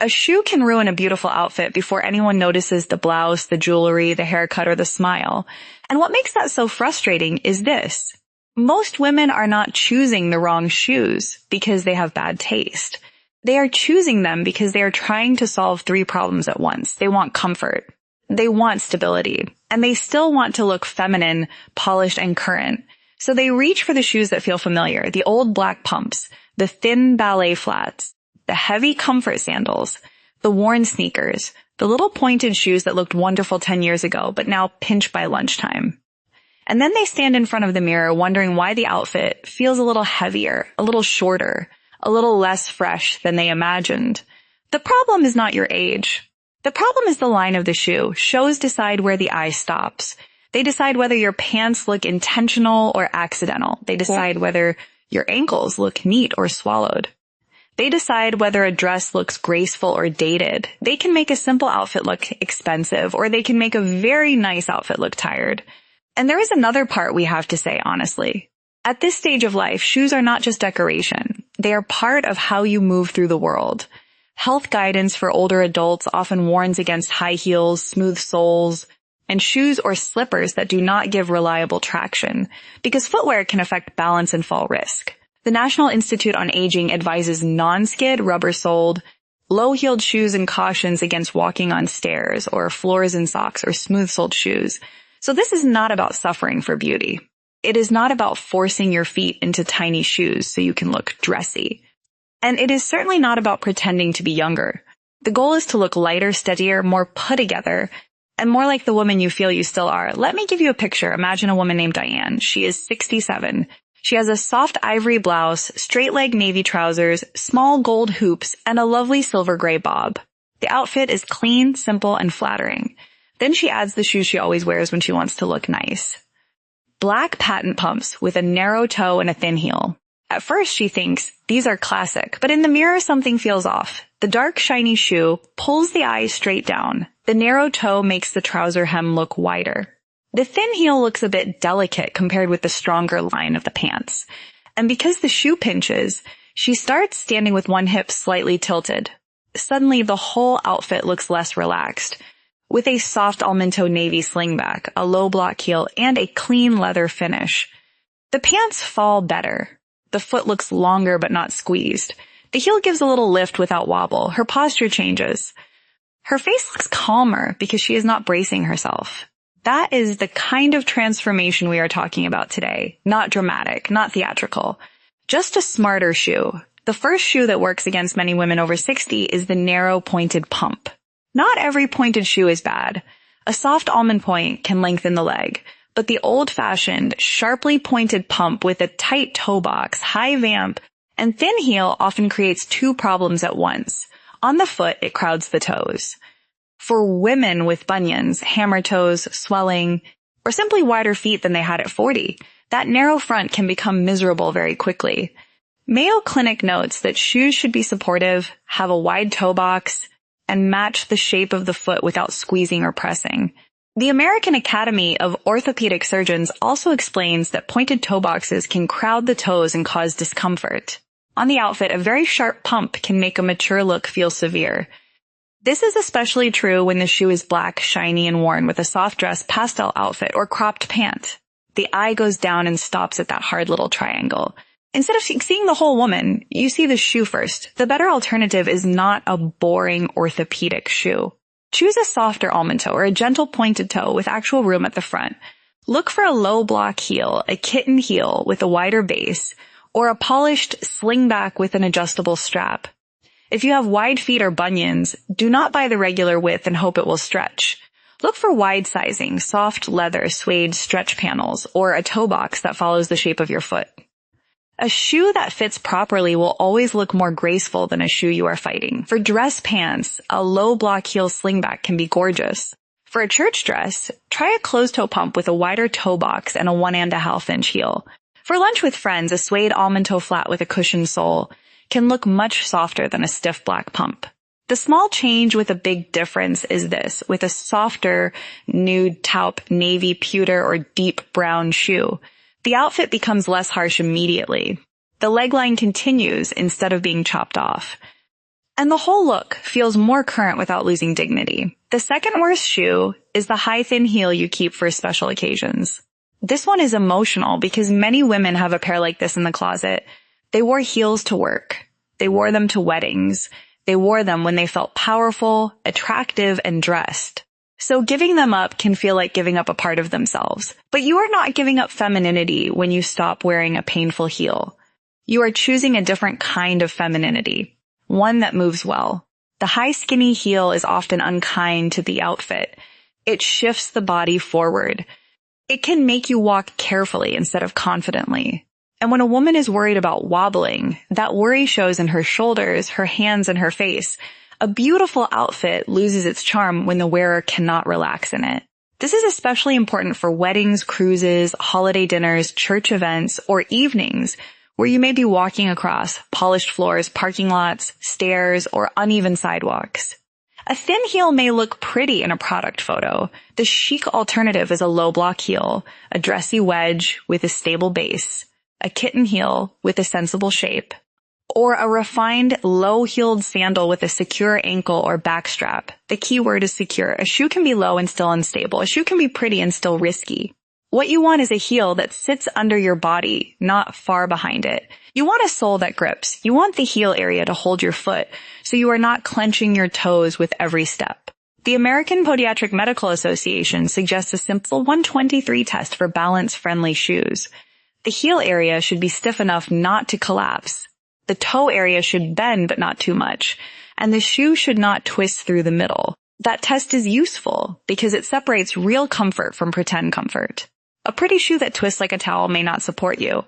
A shoe can ruin a beautiful outfit before anyone notices the blouse, the jewelry, the haircut, or the smile. And what makes that so frustrating is this. Most women are not choosing the wrong shoes because they have bad taste. They are choosing them because they are trying to solve 3 problems at once. They want comfort. They want stability. And they still want to look feminine, polished, and current. So they reach for the shoes that feel familiar, the old black pumps, the thin ballet flats, the heavy comfort sandals, the worn sneakers, the little pointed shoes that looked wonderful 10 years ago, but now pinch by lunchtime. And then they stand in front of the mirror wondering why the outfit feels a little heavier, a little shorter, a little less fresh than they imagined. The problem is not your age. The problem is the line of the shoe. Shows decide where the eye stops. They decide whether your pants look intentional or accidental. They decide whether your ankles look neat or swallowed. They decide whether a dress looks graceful or dated. They can make a simple outfit look expensive, or they can make a very nice outfit look tired. And there is another part we have to say honestly. At this stage of life, shoes are not just decoration. They are part of how you move through the world. Health guidance for older adults often warns against high heels, smooth soles, and shoes or slippers that do not give reliable traction, because footwear can affect balance and fall risk. The National Institute on Aging advises non-skid, rubber-soled, low-heeled shoes and cautions against walking on stairs or floors in socks or smooth-soled shoes. So this is not about suffering for beauty. It is not about forcing your feet into tiny shoes so you can look dressy. And it is certainly not about pretending to be younger. The goal is to look lighter, steadier, more put together, and more like the woman you feel you still are. Let me give you a picture. Imagine a woman named Diane. She is 67. She has a soft ivory blouse, straight leg navy trousers, small gold hoops, and a lovely silver gray bob. The outfit is clean, simple, and flattering. Then she adds the shoes she always wears when she wants to look nice. Black patent pumps with a narrow toe and a thin heel. At first she thinks these are classic, but in the mirror something feels off. The dark shiny shoe pulls the eye straight down. The narrow toe makes the trouser hem look wider. The thin heel looks a bit delicate compared with the stronger line of the pants. And because the shoe pinches, she starts standing with one hip slightly tilted. Suddenly the whole outfit looks less relaxed. With a soft almento navy slingback, a low block heel, and a clean leather finish. The pants fall better. The foot looks longer but not squeezed. The heel gives a little lift without wobble. Her posture changes. Her face looks calmer because she is not bracing herself. That is the kind of transformation we are talking about today. Not dramatic, not theatrical. Just a smarter shoe. The first shoe that works against many women over 60 is the narrow pointed pump. Not every pointed shoe is bad. A soft almond point can lengthen the leg, but the old-fashioned, sharply pointed pump with a tight toe box, high vamp, and thin heel often creates 2 problems at once. On the foot, it crowds the toes. For women with bunions, hammer toes, swelling, or simply wider feet than they had at 40, that narrow front can become miserable very quickly. Mayo Clinic notes that shoes should be supportive, have a wide toe box, and match the shape of the foot without squeezing or pressing. The American Academy of Orthopedic Surgeons also explains that pointed toe boxes can crowd the toes and cause discomfort. On the outfit, a very sharp pump can make a mature look feel severe. This is especially true when the shoe is black, shiny, and worn with a soft dress, pastel outfit, or cropped pant. The eye goes down and stops at that hard little triangle. Instead of seeing the whole woman, you see the shoe first. The better alternative is not a boring orthopedic shoe. Choose a softer almond toe or a gentle pointed toe with actual room at the front. Look for a low block heel, a kitten heel with a wider base, or a polished slingback with an adjustable strap. If you have wide feet or bunions, do not buy the regular width and hope it will stretch. Look for wide sizing, soft leather, suede stretch panels, or a toe box that follows the shape of your foot. A shoe that fits properly will always look more graceful than a shoe you are fighting. For dress pants, a low block heel slingback can be gorgeous. For a church dress, try a closed toe pump with a wider toe box and a 1.5 inch heel. For lunch with friends, a suede almond toe flat with a cushioned sole can look much softer than a stiff black pump. The small change with a big difference is this: with a softer nude taupe, navy, pewter, or deep brown shoe, the outfit becomes less harsh immediately. The leg line continues instead of being chopped off. And the whole look feels more current without losing dignity. The second worst shoe is the high thin heel you keep for special occasions. This one is emotional because many women have a pair like this in the closet. They wore heels to work. They wore them to weddings. They wore them when they felt powerful, attractive, and dressed. So giving them up can feel like giving up a part of themselves. But you are not giving up femininity when you stop wearing a painful heel. You are choosing a different kind of femininity, one that moves well. The high skinny heel is often unkind to the outfit. It shifts the body forward. It can make you walk carefully instead of confidently. And when a woman is worried about wobbling, that worry shows in her shoulders, her hands, and her face. A beautiful outfit loses its charm when the wearer cannot relax in it. This is especially important for weddings, cruises, holiday dinners, church events, or evenings where you may be walking across polished floors, parking lots, stairs, or uneven sidewalks. A thin heel may look pretty in a product photo. The chic alternative is a low block heel, a dressy wedge with a stable base, a kitten heel with a sensible shape, or a refined low-heeled sandal with a secure ankle or back strap. The key word is secure. A shoe can be low and still unstable. A shoe can be pretty and still risky. What you want is a heel that sits under your body, not far behind it. You want a sole that grips. You want the heel area to hold your foot, so you are not clenching your toes with every step. The American Podiatric Medical Association suggests a simple 123 test for balance-friendly shoes. The heel area should be stiff enough not to collapse. The toe area should bend but not too much, and the shoe should not twist through the middle. That test is useful because it separates real comfort from pretend comfort. A pretty shoe that twists like a towel may not support you.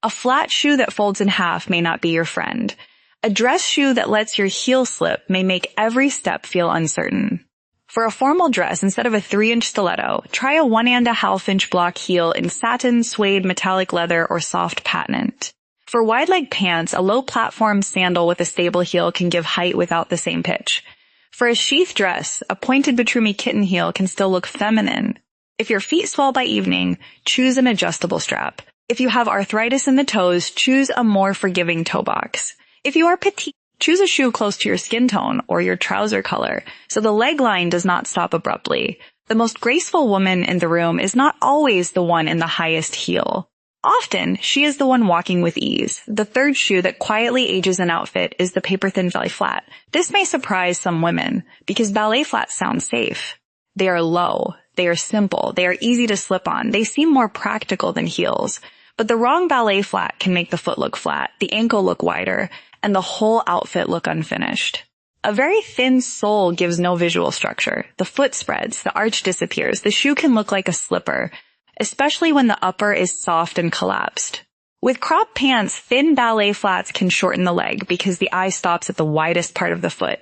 A flat shoe that folds in half may not be your friend. A dress shoe that lets your heel slip may make every step feel uncertain. For a formal dress, instead of a 3-inch stiletto, try a 1.5-inch block heel in satin, suede, metallic leather, or soft patent. For wide leg pants, a low platform sandal with a stable heel can give height without the same pitch. For a sheath dress, a pointed Batrumi kitten heel can still look feminine. If your feet swell by evening, choose an adjustable strap. If you have arthritis in the toes, choose a more forgiving toe box. If you are petite, choose a shoe close to your skin tone or your trouser color, so the leg line does not stop abruptly. The most graceful woman in the room is not always the one in the highest heel. Often, she is the one walking with ease. The third shoe that quietly ages an outfit is the paper-thin ballet flat. This may surprise some women, because ballet flats sound safe. They are low. They are simple. They are easy to slip on. They seem more practical than heels. But the wrong ballet flat can make the foot look flat, the ankle look wider, and the whole outfit look unfinished. A very thin sole gives no visual structure. The foot spreads, the arch disappears, the shoe can look like a slipper, especially when the upper is soft and collapsed. With crop pants, thin ballet flats can shorten the leg because the eye stops at the widest part of the foot.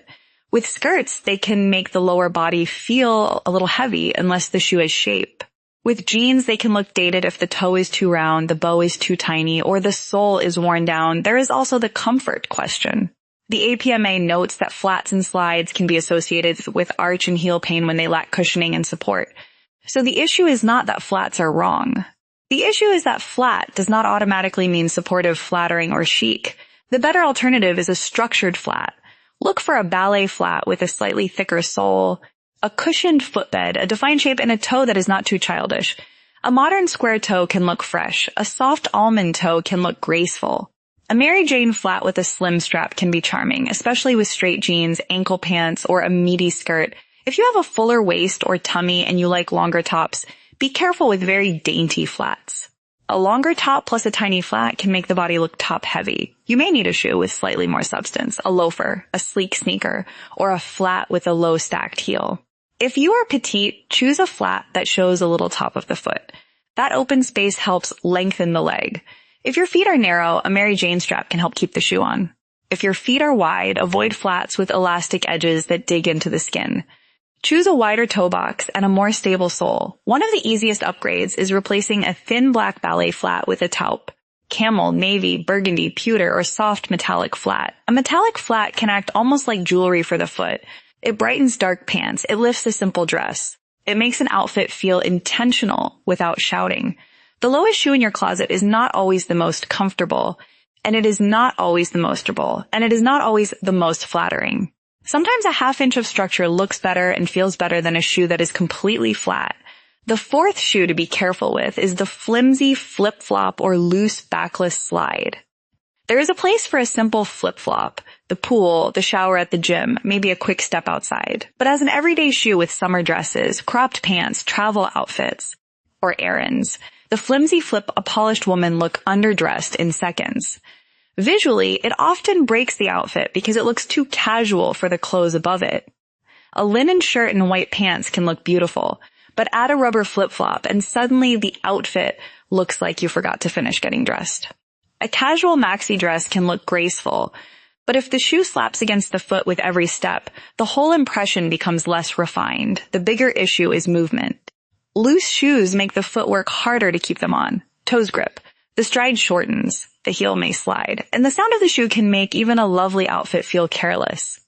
With skirts, they can make the lower body feel a little heavy unless the shoe has shape. With jeans, they can look dated if the toe is too round, the bow is too tiny, or the sole is worn down. There is also the comfort question. The APMA notes that flats and slides can be associated with arch and heel pain when they lack cushioning and support. So the issue is not that flats are wrong. The issue is that flat does not automatically mean supportive, flattering, or chic. The better alternative is a structured flat. Look for a ballet flat with a slightly thicker sole, a cushioned footbed, a defined shape, and a toe that is not too childish. A modern square toe can look fresh. A soft almond toe can look graceful. A Mary Jane flat with a slim strap can be charming, especially with straight jeans, ankle pants, or a meaty skirt. If you have a fuller waist or tummy and you like longer tops, be careful with very dainty flats. A longer top plus a tiny flat can make the body look top-heavy. You may need a shoe with slightly more substance, a loafer, a sleek sneaker, or a flat with a low stacked heel. If you are petite, choose a flat that shows a little top of the foot. That open space helps lengthen the leg. If your feet are narrow, a Mary Jane strap can help keep the shoe on. If your feet are wide, avoid flats with elastic edges that dig into the skin. Choose a wider toe box and a more stable sole. One of the easiest upgrades is replacing a thin black ballet flat with a taupe. Camel, navy, burgundy, pewter, or soft metallic flat. A metallic flat can act almost like jewelry for the foot. It brightens dark pants. It lifts a simple dress. It makes an outfit feel intentional without shouting. The lowest shoe in your closet is not always the most comfortable, and it is not always the most durable, and it is not always the most flattering. Sometimes a half inch of structure looks better and feels better than a shoe that is completely flat. The fourth shoe to be careful with is the flimsy flip-flop or loose backless slide. There is a place for a simple flip-flop, the pool, the shower at the gym, maybe a quick step outside. But as an everyday shoe with summer dresses, cropped pants, travel outfits, or errands, the flimsy flip a polished woman look underdressed in seconds. Visually, it often breaks the outfit because it looks too casual for the clothes above it. A linen shirt and white pants can look beautiful, but add a rubber flip-flop and suddenly the outfit looks like you forgot to finish getting dressed. A casual maxi dress can look graceful, but if the shoe slaps against the foot with every step, the whole impression becomes less refined. The bigger issue is movement. Loose shoes make the footwork harder to keep them on. Toes grip. The stride shortens. The heel may slide. And the sound of the shoe can make even a lovely outfit feel careless.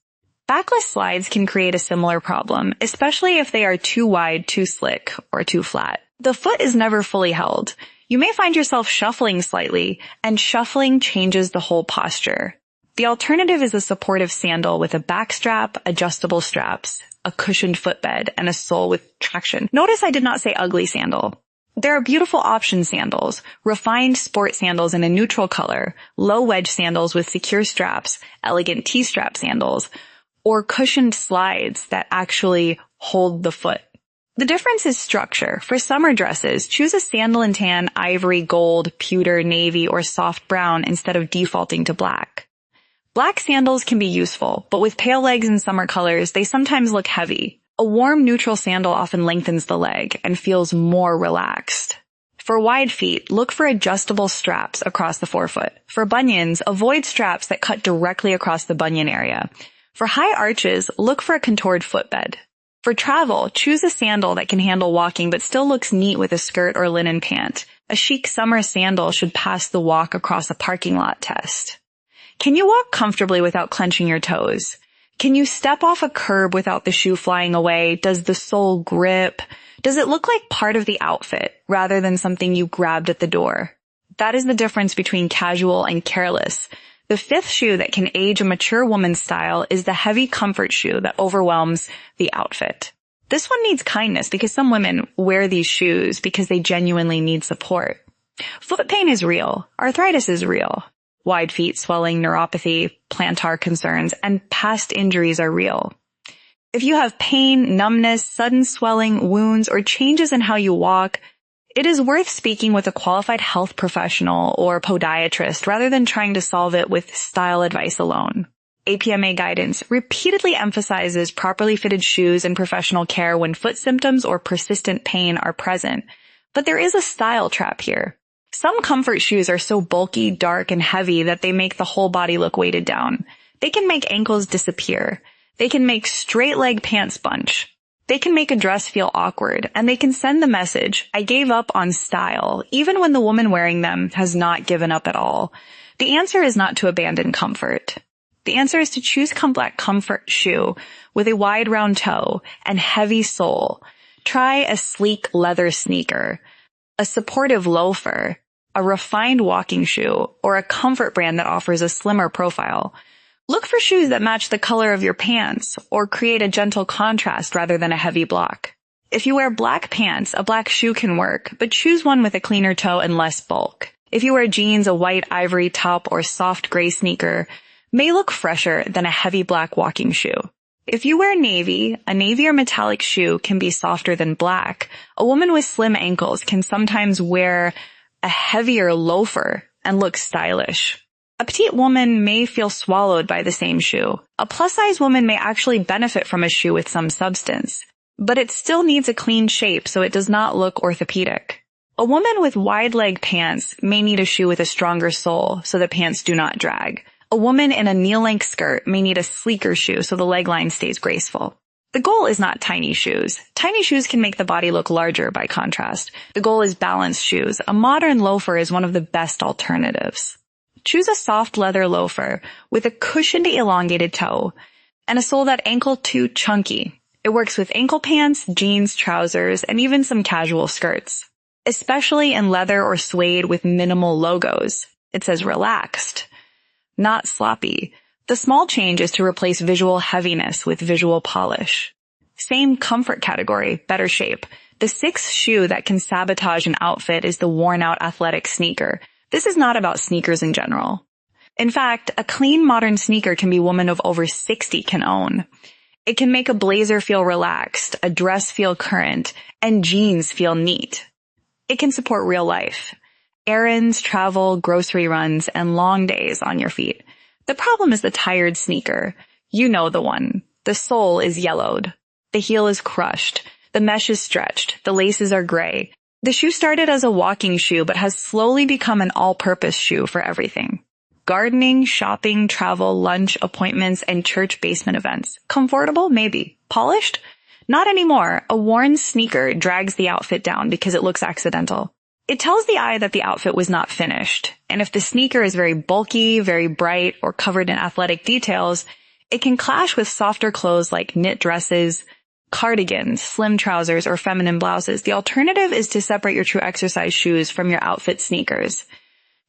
Backless slides can create a similar problem, especially if they are too wide, too slick, or too flat. The foot is never fully held. You may find yourself shuffling slightly, and shuffling changes the whole posture. The alternative is a supportive sandal with a back strap, adjustable straps, a cushioned footbed, and a sole with traction. Notice I did not say ugly sandal. There are beautiful option sandals, refined sport sandals in a neutral color, low wedge sandals with secure straps, elegant T-strap sandals, or cushioned slides that actually hold the foot. The difference is structure. For summer dresses, choose a sandal in tan, ivory, gold, pewter, navy, or soft brown instead of defaulting to black. Black sandals can be useful, but with pale legs in summer colors, they sometimes look heavy. A warm neutral sandal often lengthens the leg and feels more relaxed. For wide feet, look for adjustable straps across the forefoot. For bunions, avoid straps that cut directly across the bunion area. For high arches, look for a contoured footbed. For travel, choose a sandal that can handle walking but still looks neat with a skirt or linen pant. A chic summer sandal should pass the walk across a parking lot test. Can you walk comfortably without clenching your toes? Can you step off a curb without the shoe flying away? Does the sole grip? Does it look like part of the outfit rather than something you grabbed at the door? That is the difference between casual and careless. The fifth shoe that can age a mature woman's style is the heavy comfort shoe that overwhelms the outfit. This one needs kindness because some women wear these shoes because they genuinely need support. Foot pain is real. Arthritis is real. Wide feet, swelling, neuropathy, plantar concerns, and past injuries are real. If you have pain, numbness, sudden swelling, wounds, or changes in how you walk, it is worth speaking with a qualified health professional or podiatrist rather than trying to solve it with style advice alone. APMA guidance repeatedly emphasizes properly fitted shoes and professional care when foot symptoms or persistent pain are present. But there is a style trap here. Some comfort shoes are so bulky, dark, and heavy that they make the whole body look weighted down. They can make ankles disappear. They can make straight leg pants bunch. They can make a dress feel awkward, and they can send the message, I gave up on style, even when the woman wearing them has not given up at all. The answer is not to abandon comfort. The answer is to choose a black comfort shoe with a wide round toe and heavy sole. Try a sleek leather sneaker, a supportive loafer, a refined walking shoe, or a comfort brand that offers a slimmer profile. Look for shoes that match the color of your pants or create a gentle contrast rather than a heavy block. If you wear black pants, a black shoe can work, but choose one with a cleaner toe and less bulk. If you wear jeans, a white ivory top or soft gray sneaker may look fresher than a heavy black walking shoe. If you wear navy, a navy or metallic shoe can be softer than black. A woman with slim ankles can sometimes wear a heavier loafer and look stylish. A petite woman may feel swallowed by the same shoe. A plus-size woman may actually benefit from a shoe with some substance, but it still needs a clean shape so it does not look orthopedic. A woman with wide leg pants may need a shoe with a stronger sole so the pants do not drag. A woman in a knee-length skirt may need a sleeker shoe so the leg line stays graceful. The goal is not tiny shoes. Tiny shoes can make the body look larger by contrast. The goal is balanced shoes. A modern loafer is one of the best alternatives. Choose a soft leather loafer with a cushioned elongated toe and a sole that ankle too chunky. It works with ankle pants, jeans, trousers, and even some casual skirts, especially in leather or suede with minimal logos. It says relaxed, not sloppy. The small change is to replace visual heaviness with visual polish. Same comfort category, better shape. The sixth shoe that can sabotage an outfit is the worn-out athletic sneaker. This is not about sneakers in general. In fact, a clean modern sneaker can be a woman of over 60 can own. It can make a blazer feel relaxed, a dress feel current, and jeans feel neat. It can support real life. Errands, travel, grocery runs, and long days on your feet. The problem is the tired sneaker. You know the one. The sole is yellowed. The heel is crushed. The mesh is stretched. The laces are gray. The shoe started as a walking shoe but has slowly become an all-purpose shoe for everything. Gardening, shopping, travel, lunch, appointments, and church basement events. Comfortable? Maybe. Polished? Not anymore. A worn sneaker drags the outfit down because it looks accidental. It tells the eye that the outfit was not finished. And if the sneaker is very bulky, very bright, or covered in athletic details, it can clash with softer clothes like knit dresses, cardigans, slim trousers, or feminine blouses. The alternative is to separate your true exercise shoes from your outfit sneakers.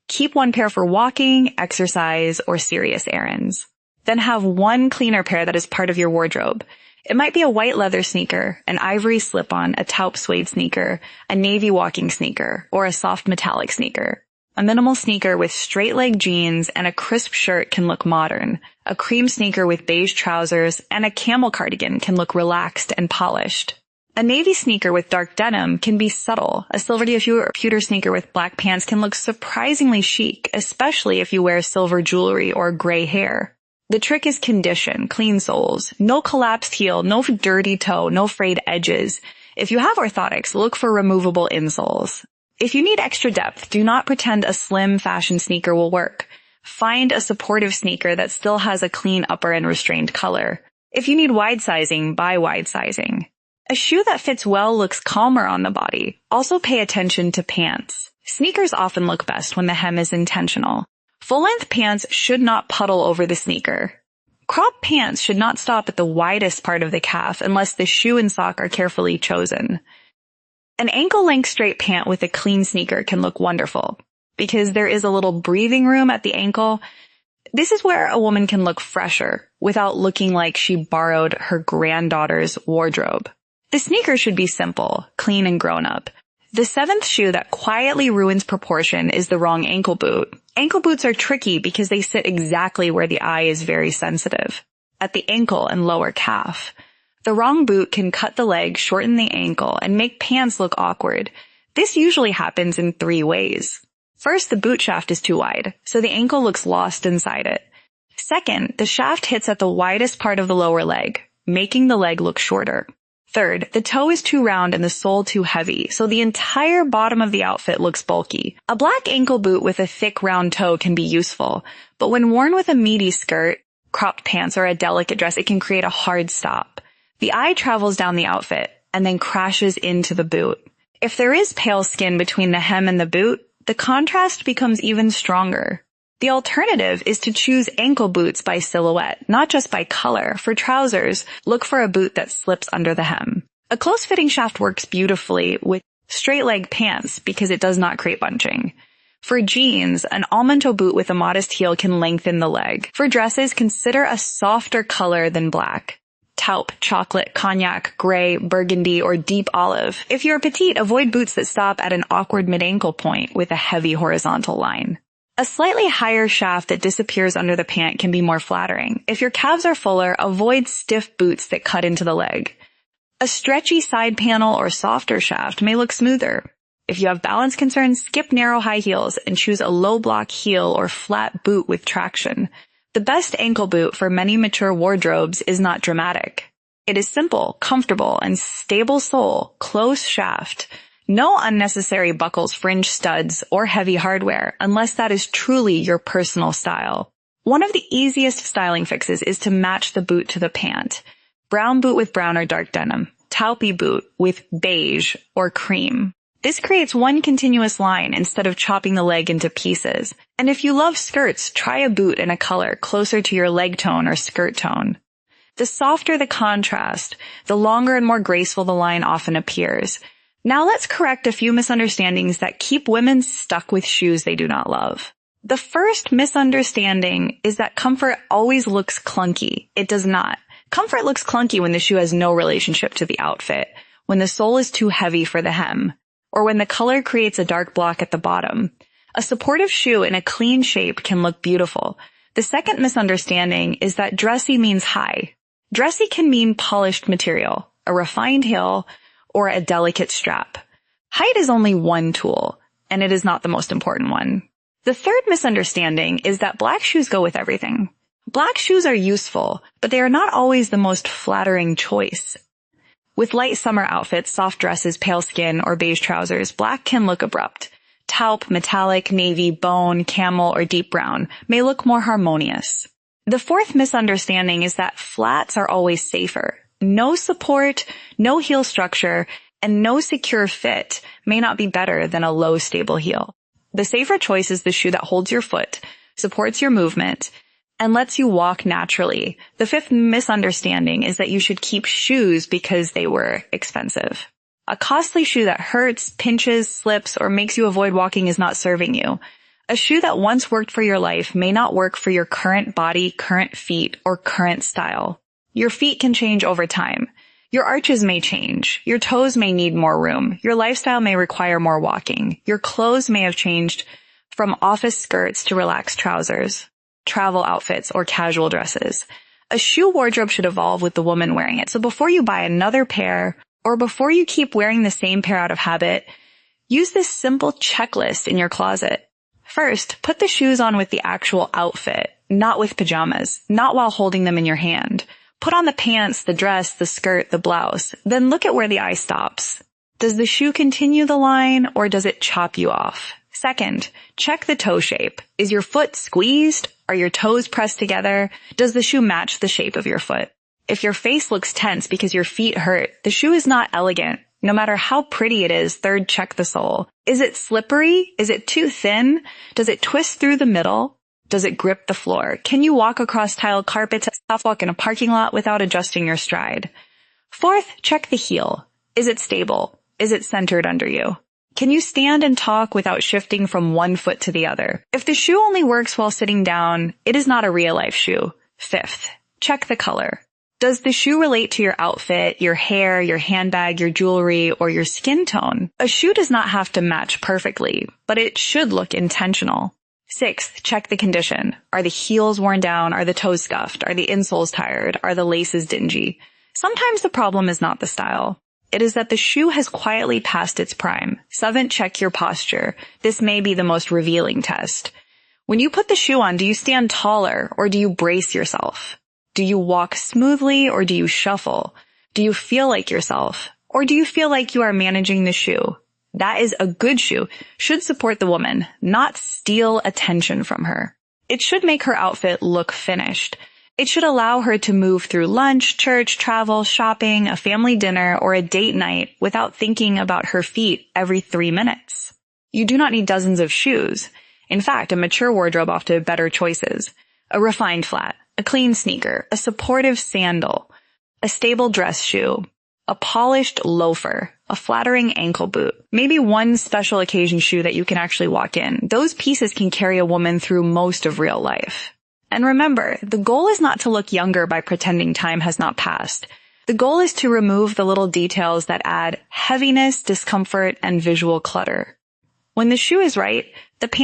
Keep one pair for walking, exercise, or serious errands. Then have one cleaner pair that is part of your wardrobe. It might be a white leather sneaker, an ivory slip-on, a taupe suede sneaker, a navy walking sneaker, or a soft metallic sneaker. A minimal sneaker with straight-leg jeans and a crisp shirt can look modern. A cream sneaker with beige trousers and a camel cardigan can look relaxed and polished. A navy sneaker with dark denim can be subtle. A silver pewter sneaker with black pants can look surprisingly chic, especially if you wear silver jewelry or gray hair. The trick is condition, clean soles, no collapsed heel, no dirty toe, no frayed edges. If you have orthotics, look for removable insoles. If you need extra depth, do not pretend a slim fashion sneaker will work. Find a supportive sneaker that still has a clean upper and restrained color. If you need wide sizing, buy wide sizing. A shoe that fits well looks calmer on the body. Also pay attention to pants. Sneakers often look best when the hem is intentional. Full-length pants should not puddle over the sneaker. Crop pants should not stop at the widest part of the calf unless the shoe and sock are carefully chosen. An ankle-length straight pant with a clean sneaker can look wonderful because there is a little breathing room at the ankle. This is where a woman can look fresher without looking like she borrowed her granddaughter's wardrobe. The sneaker should be simple, clean, and grown up. The seventh shoe that quietly ruins proportion is the wrong ankle boot. Ankle boots are tricky because they sit exactly where the eye is very sensitive, at the ankle and lower calf. The wrong boot can cut the leg, shorten the ankle, and make pants look awkward. This usually happens in 3 ways. First, the boot shaft is too wide, so the ankle looks lost inside it. Second, the shaft hits at the widest part of the lower leg, making the leg look shorter. Third, the toe is too round and the sole too heavy, so the entire bottom of the outfit looks bulky. A black ankle boot with a thick round toe can be useful, but when worn with a meaty skirt, cropped pants, or a delicate dress, it can create a hard stop. The eye travels down the outfit and then crashes into the boot. If there is pale skin between the hem and the boot, the contrast becomes even stronger. The alternative is to choose ankle boots by silhouette, not just by color. For trousers, look for a boot that slips under the hem. A close-fitting shaft works beautifully with straight-leg pants because it does not create bunching. For jeans, an almond toe boot with a modest heel can lengthen the leg. For dresses, consider a softer color than black. Taupe, chocolate, cognac, gray, burgundy, or deep olive. If you're petite, avoid boots that stop at an awkward mid-ankle point with a heavy horizontal line. A slightly higher shaft that disappears under the pant can be more flattering. If your calves are fuller, avoid stiff boots that cut into the leg. A stretchy side panel or softer shaft may look smoother. If you have balance concerns, skip narrow high heels and choose a low block heel or flat boot with traction. The best ankle boot for many mature wardrobes is not dramatic. It is simple, comfortable, and stable sole, close shaft. No unnecessary buckles, fringe studs, or heavy hardware, unless that is truly your personal style. One of the easiest styling fixes is to match the boot to the pant. Brown boot with brown or dark denim. Taupey boot with beige or cream. This creates one continuous line instead of chopping the leg into pieces. And if you love skirts, try a boot in a color closer to your leg tone or skirt tone. The softer the contrast, the longer and more graceful the line often appears. Now let's correct a few misunderstandings that keep women stuck with shoes they do not love. The first misunderstanding is that comfort always looks clunky. It does not. Comfort looks clunky when the shoe has no relationship to the outfit, when the sole is too heavy for the hem, or when the color creates a dark block at the bottom. A supportive shoe in a clean shape can look beautiful. The second misunderstanding is that dressy means high. Dressy can mean polished material, a refined heel, or a delicate strap. Height is only one tool, and it is not the most important one. The third misunderstanding is that black shoes go with everything. Black shoes are useful, but they are not always the most flattering choice. With light summer outfits, soft dresses, pale skin, or beige trousers, black can look abrupt. Taupe, metallic, navy, bone, camel, or deep brown may look more harmonious. The fourth misunderstanding is that flats are always safer. No support, no heel structure, and no secure fit may not be better than a low, stable heel. The safer choice is the shoe that holds your foot, supports your movement, and lets you walk naturally. The fifth misunderstanding is that you should keep shoes because they were expensive. A costly shoe that hurts, pinches, slips, or makes you avoid walking is not serving you. A shoe that once worked for your life may not work for your current body, current feet, or current style. Your feet can change over time. Your arches may change. Your toes may need more room. Your lifestyle may require more walking. Your clothes may have changed from office skirts to relaxed trousers, travel outfits, or casual dresses. A shoe wardrobe should evolve with the woman wearing it. So before you buy another pair, or before you keep wearing the same pair out of habit, use this simple checklist in your closet. First, put the shoes on with the actual outfit, not with pajamas, not while holding them in your hand. Put on the pants, the dress, the skirt, the blouse. Then look at where the eye stops. Does the shoe continue the line, or does it chop you off? Second, check the toe shape. Is your foot squeezed? Are your toes pressed together? Does the shoe match the shape of your foot? If your face looks tense because your feet hurt, the shoe is not elegant. No matter how pretty it is, third, check the sole. Is it slippery? Is it too thin? Does it twist through the middle? Does it grip the floor? Can you walk across tiled carpets at soft walk in a parking lot without adjusting your stride? Fourth, check the heel. Is it stable? Is it centered under you? Can you stand and talk without shifting from one foot to the other? If the shoe only works while sitting down, it is not a real-life shoe. Fifth, check the color. Does the shoe relate to your outfit, your hair, your handbag, your jewelry, or your skin tone? A shoe does not have to match perfectly, but it should look intentional. Sixth, check the condition. Are the heels worn down? Are the toes scuffed? Are the insoles tired? Are the laces dingy? Sometimes the problem is not the style. It is that the shoe has quietly passed its prime. Seventh, check your posture. This may be the most revealing test. When you put the shoe on, do you stand taller or do you brace yourself? Do you walk smoothly or do you shuffle? Do you feel like yourself? Or do you feel like you are managing the shoe? That is a good shoe. Should support the woman, not steal attention from her. It should make her outfit look finished. It should allow her to move through lunch, church, travel, shopping, a family dinner, or a date night without thinking about her feet every 3 minutes. You do not need dozens of shoes. In fact, a mature wardrobe offers better choices. A refined flat, a clean sneaker, a supportive sandal, a stable dress shoe, a polished loafer, a flattering ankle boot, maybe one special occasion shoe that you can actually walk in. Those pieces can carry a woman through most of real life. And remember, the goal is not to look younger by pretending time has not passed. The goal is to remove the little details that add heaviness, discomfort, and visual clutter. When the shoe is right, the pants